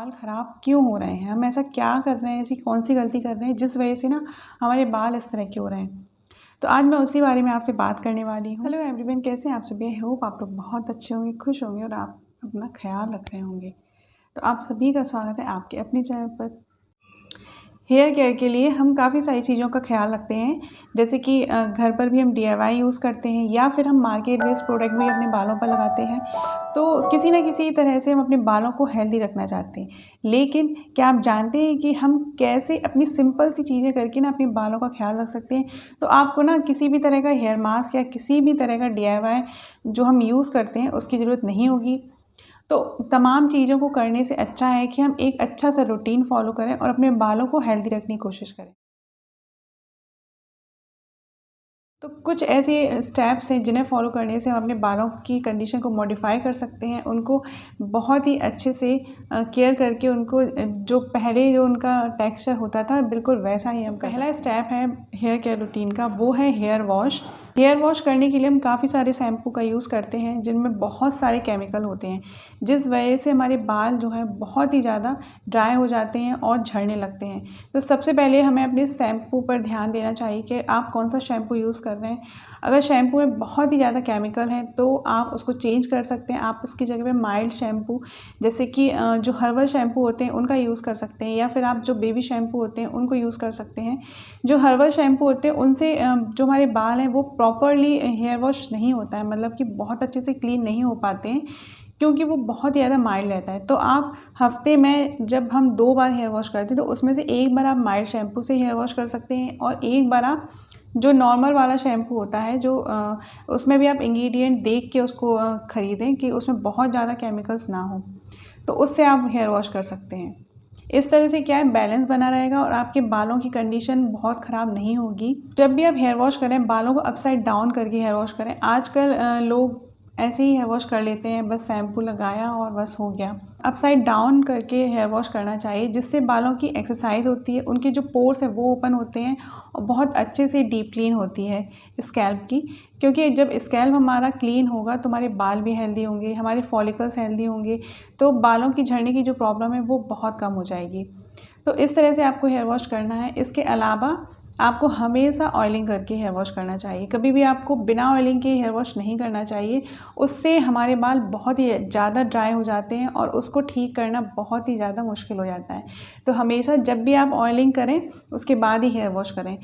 बाल ख़राब क्यों हो रहे हैं, हम ऐसा क्या कर रहे हैं, ऐसी कौन सी गलती कर रहे हैं जिस वजह से ना हमारे बाल इस तरह के हो रहे हैं। तो आज मैं उसी बारे में आपसे बात करने वाली हूँ। हेलो एवरीवन, कैसे हैं आप सभी? आई होप आप लोग बहुत अच्छे होंगे, खुश होंगे और आप अपना ख्याल रख रहे होंगे। तो आप सभी का स्वागत है आपके अपने चैनल पर। हेयर केयर के लिए हम काफ़ी सारी चीज़ों का ख्याल रखते हैं, जैसे कि घर पर भी हम DIY यूज़ करते हैं या फिर हम मार्केट बेस्ड प्रोडक्ट भी अपने बालों पर लगाते हैं। तो किसी न किसी तरह से हम अपने बालों को हेल्दी रखना चाहते हैं, लेकिन क्या आप जानते हैं कि हम कैसे अपनी सिंपल सी चीज़ें करके ना अपने बालों का ख्याल रख सकते हैं। तो आपको ना किसी भी तरह का हेयर मास्क या किसी भी तरह का DIY जो हम यूज़ करते हैं उसकी ज़रूरत नहीं होगी। तो तमाम चीज़ों को करने से अच्छा है कि हम एक अच्छा सा रूटीन फॉलो करें और अपने बालों को हेल्दी रखने की कोशिश करें। तो कुछ ऐसे स्टेप्स हैं जिन्हें फॉलो करने से हम अपने बालों की कंडीशन को मॉडिफाई कर सकते हैं, उनको बहुत ही अच्छे से केयर करके उनको जो पहले जो उनका टेक्सचर होता था बिल्कुल वैसा ही हम पहला स्टेप है हेयर केयर रूटीन का, वो है हेयर वॉश। हेयर वॉश करने के लिए हम काफ़ी सारे शैम्पू का यूज़ करते हैं जिनमें बहुत सारे केमिकल होते हैं, जिस वजह से हमारे बाल जो है बहुत ही ज़्यादा ड्राई हो जाते हैं और झड़ने लगते हैं। तो सबसे पहले हमें अपने शैम्पू पर ध्यान देना चाहिए कि आप कौन सा शैम्पू यूज़ कर रहे हैं। अगर शैम्पू में बहुत ही ज़्यादा केमिकल हैं तो आप उसको चेंज कर सकते हैं। आप उसकी जगह पे माइल्ड शैम्पू जैसे कि जो हर्बल शैम्पू होते हैं उनका यूज़ कर सकते हैं, या फिर आप जो बेबी शैम्पू होते हैं उनको यूज़ कर सकते हैं। जो हर्बल शैम्पू होते हैं उनसे जो हमारे बाल हैं वो प्रॉपरली हेयर वॉश नहीं होता है, मतलब कि बहुत अच्छे से क्लीन नहीं हो पाते हैं, क्योंकि वो बहुत ज़्यादा माइल्ड रहता है। तो आप हफ्ते में जब हम 2 बार हेयर वॉश करते हैं तो उसमें से एक बार आप माइल्ड शैम्पू से हेयर वॉश कर सकते हैं और एक बार आप जो नॉर्मल वाला शैम्पू होता है जो उसमें भी आप इंग्रेडिएंट देख के उसको ख़रीदें कि उसमें बहुत ज़्यादा केमिकल्स ना हो, तो उससे आप हेयर वॉश कर सकते हैं। इस तरह से क्या है, बैलेंस बना रहेगा और आपके बालों की कंडीशन बहुत ख़राब नहीं होगी। जब भी आप हेयर वॉश करें बालों को अपसाइड डाउन करके हेयर वॉश करें। आजकल लोग ऐसे ही हेयर वॉश कर लेते हैं, बस शैम्पू लगाया और बस हो गया। अपसाइड डाउन करके हेयर वॉश करना चाहिए, जिससे बालों की एक्सरसाइज होती है, उनके जो पोर्स हैं वो ओपन होते हैं और बहुत अच्छे से डीप क्लीन होती है स्कैल्प की। क्योंकि जब स्कैल्प हमारा क्लीन होगा तो हमारे बाल भी हेल्दी होंगे, हमारे फॉलिकल्स हेल्दी होंगे, तो बालों की झड़ने की जो प्रॉब्लम है वो बहुत कम हो जाएगी। तो इस तरह से आपको हेयर वॉश करना है। इसके अलावा आपको हमेशा ऑयलिंग करके हेयर वॉश करना चाहिए। कभी भी आपको बिना ऑयलिंग के हेयर वॉश नहीं करना चाहिए। उससे हमारे बाल बहुत ही ज़्यादा ड्राई हो जाते हैं और उसको ठीक करना बहुत ही ज़्यादा मुश्किल हो जाता है। तो हमेशा जब भी आप ऑयलिंग करें उसके बाद ही हेयर वॉश करें।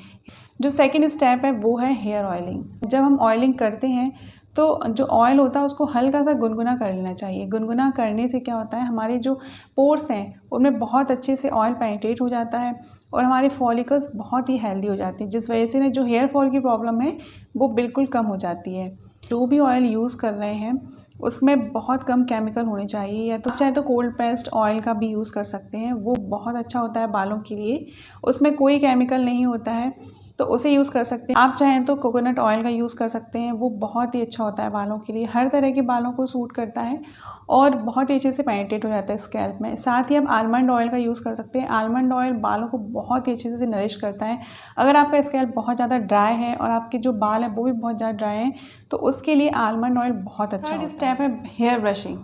जो सेकंड स्टेप है वो है हेयर ऑयलिंग। जब हम ऑयलिंग करते हैं तो जो ऑयल होता है उसको हल्का सा गुनगुना कर लेना चाहिए। गुनगुना करने से क्या होता है, हमारे जो पोर्स हैं उनमें बहुत अच्छे से ऑयल पेनिट्रेट हो जाता है और हमारे फॉलिकल्स बहुत ही हेल्दी हो जाते हैं, जिस वजह से ना जो हेयर फॉल की प्रॉब्लम है वो बिल्कुल कम हो जाती है। जो भी ऑयल यूज़ कर रहे हैं उसमें बहुत कम केमिकल होने चाहिए, या तो चाहे तो कोल्ड प्रेस्ड ऑयल का भी यूज़ कर सकते हैं, वो बहुत अच्छा होता है बालों के लिए। उसमें कोई केमिकल नहीं होता है तो उसे यूज़ कर सकते हैं। आप चाहें तो कोकोनट ऑयल का यूज़ कर सकते हैं, वो बहुत ही अच्छा होता है बालों के लिए, हर तरह के बालों को सूट करता है और बहुत ही अच्छे से पेनिट्रेट हो जाता है स्कैल्प में। साथ ही आप आलमंड ऑयल का यूज़ कर सकते हैं। आलमंड ऑयल बालों को बहुत ही अच्छे से नरिश करता है। अगर आपका स्कैल्प बहुत ज़्यादा ड्राई है और आपके जो बाल हैं वो भी बहुत ज़्यादा ड्राई हैं तो उसके लिए आलमंड ऑयल बहुत अच्छा होता है। थर्ड स्टेप है हेयर ब्रशिंग।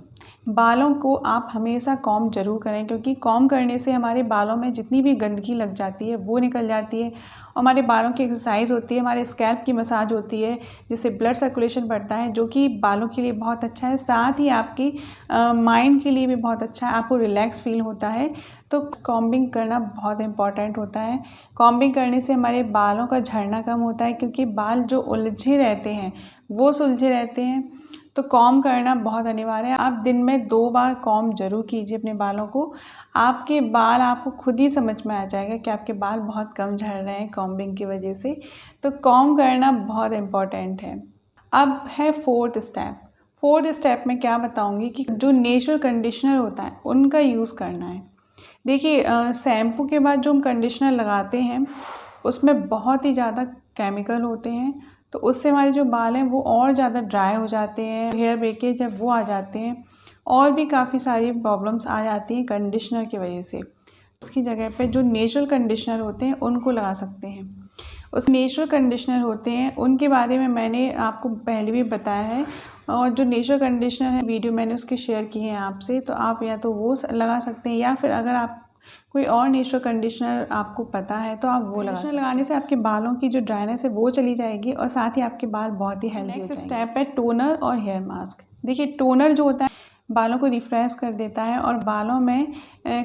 बालों को आप हमेशा कॉम्ब जरूर करें, क्योंकि कॉम्ब करने से हमारे बालों में जितनी भी गंदगी लग जाती है वो निकल जाती है और हमारे बालों की एक्सरसाइज होती है, हमारे स्कैल्प की मसाज होती है, जिससे ब्लड सर्कुलेशन बढ़ता है, जो कि बालों के लिए बहुत अच्छा है। साथ ही आपकी माइंड के लिए भी बहुत अच्छा है, आपको रिलैक्स फील होता है। तो कॉम्बिंग करना बहुत इम्पॉर्टेंट होता है। कॉम्बिंग करने से हमारे बालों का झड़ना कम होता है, क्योंकि बाल जो उलझे रहते हैं वो सुलझे रहते हैं। तो कॉम्ब करना बहुत अनिवार्य है। आप दिन में 2 बार कॉम्ब जरूर कीजिए अपने बालों को। आपके बाल आपको खुद ही समझ में आ जाएगा कि आपके बाल बहुत कम झड़ रहे हैं कॉम्बिंग की वजह से। तो कॉम्ब करना बहुत इम्पॉर्टेंट है। अब है फोर्थ स्टेप। फोर्थ स्टेप में क्या बताऊंगी कि जो नेचुरल कंडीशनर होता है उनका यूज़ करना है। देखिए शैम्पू के बाद जो हम कंडीशनर लगाते हैं उसमें बहुत ही ज़्यादा केमिकल होते हैं, तो उससे हमारे जो बाल हैं वो और ज़्यादा ड्राई हो जाते हैं, हेयर ब्रेकेज जब वो आ जाते हैं और भी काफ़ी सारी प्रॉब्लम्स आ जाती हैं कंडीशनर की वजह से। उसकी जगह पे जो नेचुरल कंडीशनर होते हैं उनको लगा सकते हैं। उस नेचुरल कंडीशनर होते हैं उनके बारे में मैंने आपको पहले भी बताया है, और जो नेचुरल कंडीशनर है वीडियो मैंने उसके शेयर की है आपसे, तो आप या तो वो लगा सकते हैं, या फिर अगर आप कोई और नेचुरल कंडीशनर आपको पता है तो आप वो लगाने से आपके बालों की जो ड्राइनेस है वो चली जाएगी, और साथ ही आपके बाल बहुत ही हेल्दी हो जाएंगे। नेक्स्ट स्टेप है टोनर और हेयर मास्क। देखिए टोनर जो होता है बालों को रिफ्रेश कर देता है, और बालों में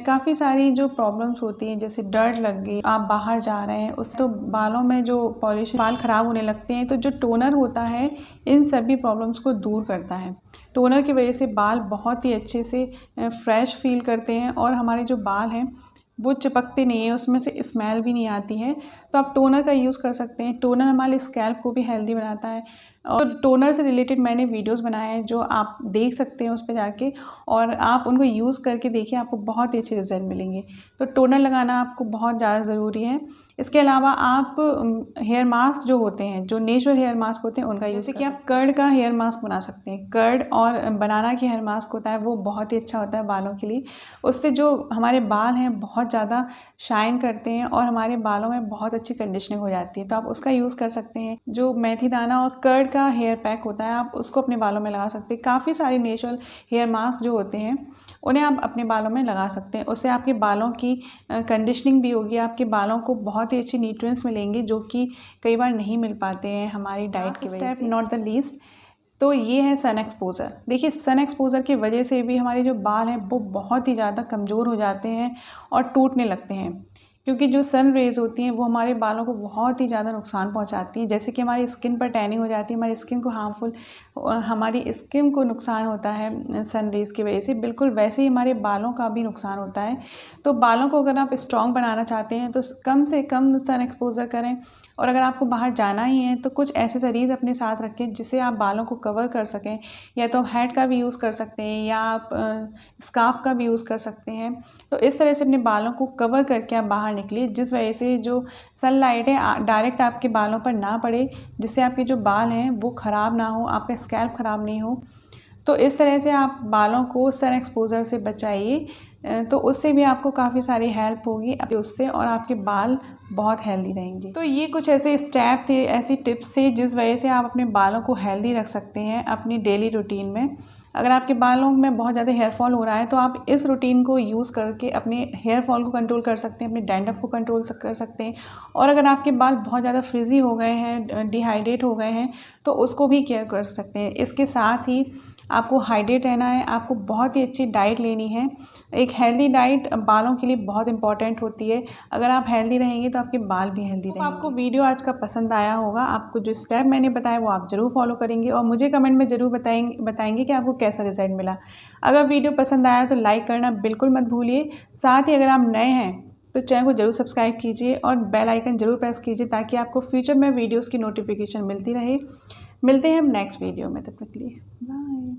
काफ़ी सारी जो प्रॉब्लम्स होती हैं, जैसे डर्ट लग गई, आप बाहर जा रहे हैं उस तो बालों में जो पॉलिश बाल ख़राब होने लगते हैं, तो जो टोनर होता है इन सभी प्रॉब्लम्स को दूर करता है। टोनर की वजह से बाल बहुत ही अच्छे से फ्रेश फील करते हैं, और हमारे जो बाल हैं वो चिपकते नहीं है, उसमें से स्मेल भी नहीं आती है। तो आप टोनर का यूज़ कर सकते हैं। टोनर हमारे स्कैल्प को भी हेल्दी बनाता है, और टोनर से रिलेटेड मैंने वीडियोस बनाए हैं जो आप देख सकते हैं उस पर जाके, और आप उनको यूज़ करके देखिए, आपको बहुत ही अच्छे रिजल्ट मिलेंगे। तो टोनर लगाना आपको बहुत ज़्यादा ज़रूरी है। इसके अलावा आप हेयर मास्क जो होते हैं, जो नेचुरल हेयर मास्क होते हैं उनका यूज़, जैसे कि आप कर्ड का हेयर मास्क बना सकते हैं। कर्ड और बनाना की हेयर मास्क होता है, वो बहुत ही अच्छा होता है बालों के लिए। उससे जो हमारे बाल हैं बहुत ज़्यादा शाइन करते हैं, और हमारे बालों में बहुत अच्छी कंडीशनिंग हो जाती है, तो आप उसका यूज़ कर सकते हैं। जो मेथी दाना और कर्ड का हेयर पैक होता है, आप उसको अपने बालों में लगा सकते हैं। काफ़ी सारे नेचुरल हेयर मास्क जो होते हैं उन्हें आप अपने बालों में लगा सकते हैं। उससे आपके बालों की कंडीशनिंग भी होगी, आपके बालों को बहुत ही अच्छे न्यूट्रिएंट्स मिलेंगे जो कि कई बार नहीं मिल पाते हैं हमारी डाइट की वजह से। नॉट द लीस्ट, तो ये है सन एक्सपोज़र। देखिए सन एक्सपोज़र की वजह से भी हमारे जो बाल हैं वो बहुत ही ज़्यादा कमज़ोर हो जाते हैं और टूटने लगते हैं, क्योंकि जो सन रेज़ होती हैं वो हमारे बालों को बहुत ही ज़्यादा नुकसान पहुंचाती हैं। जैसे कि हमारी स्किन पर टैनिंग हो जाती है, हमारी स्किन को हार्मफुल, हमारी स्किन को नुकसान होता है सन रेज़ की वजह से, बिल्कुल वैसे ही हमारे बालों का भी नुकसान होता है। तो बालों को अगर आप स्ट्रॉन्ग बनाना चाहते हैं तो कम से कम सन एक्सपोज़र करें, और अगर आपको बाहर जाना ही है तो कुछ एक्सेसरीज़ अपने साथ रखें जिससे आप बालों को कवर कर सकें। या तो आप हैट का भी यूज़ कर सकते हैं, या आप स्कार्फ का भी यूज़ कर सकते हैं। तो इस तरह से अपने बालों को कवर करके आप बाहर निकलिए, जिस वजह से जो सनलाइट है डायरेक्ट आपके बालों पर ना पड़े, जिससे आपके जो बाल हैं वो ख़राब ना हो, आपका स्कैल्प ख़राब नहीं हो। तो इस तरह से आप बालों को सन एक्सपोज़र से बचाइए, तो उससे भी आपको काफ़ी सारी हेल्प होगी उससे, और आपके बाल बहुत हेल्दी रहेंगे। तो ये कुछ ऐसे स्टेप थे, ऐसी टिप्स थे जिस वजह से आप अपने बालों को हेल्दी रख सकते हैं अपनी डेली रूटीन में। अगर आपके बालों में बहुत ज़्यादा हेयर फॉल हो रहा है तो आप इस रूटीन को यूज़ करके अपने हेयर फॉल को कंट्रोल कर सकते हैं, अपने डैंड्रफ को कंट्रोल कर सकते हैं। और अगर आपके बाल बहुत ज़्यादा फ्रिजी हो गए हैं, डिहाइड्रेट हो गए हैं, तो उसको भी केयर कर सकते हैं। इसके साथ ही आपको हाइड्रेट रहना है, आपको बहुत ही अच्छी डाइट लेनी है। एक हेल्दी डाइट बालों के लिए बहुत इंपॉर्टेंट होती है। अगर आप हेल्दी रहेंगे तो आपके बाल भी हेल्दी रहेंगे। आपको वीडियो आज का पसंद आया होगा, आपको जो स्टेप मैंने बताया वो आप ज़रूर फॉलो करेंगे, और मुझे कमेंट में ज़रूर बताएंगे कि आपको कैसा रिजल्ट मिला। अगर वीडियो पसंद आया तो लाइक करना बिल्कुल मत भूलिए। साथ ही अगर आप नए हैं तो चैनल को ज़रूर सब्सक्राइब कीजिए और बेल आइकन ज़रूर प्रेस कीजिए, ताकि आपको फ्यूचर में वीडियोज़ की नोटिफिकेशन मिलती रहे। मिलते हैं हम नेक्स्ट वीडियो में, तब तक के लिए बाय।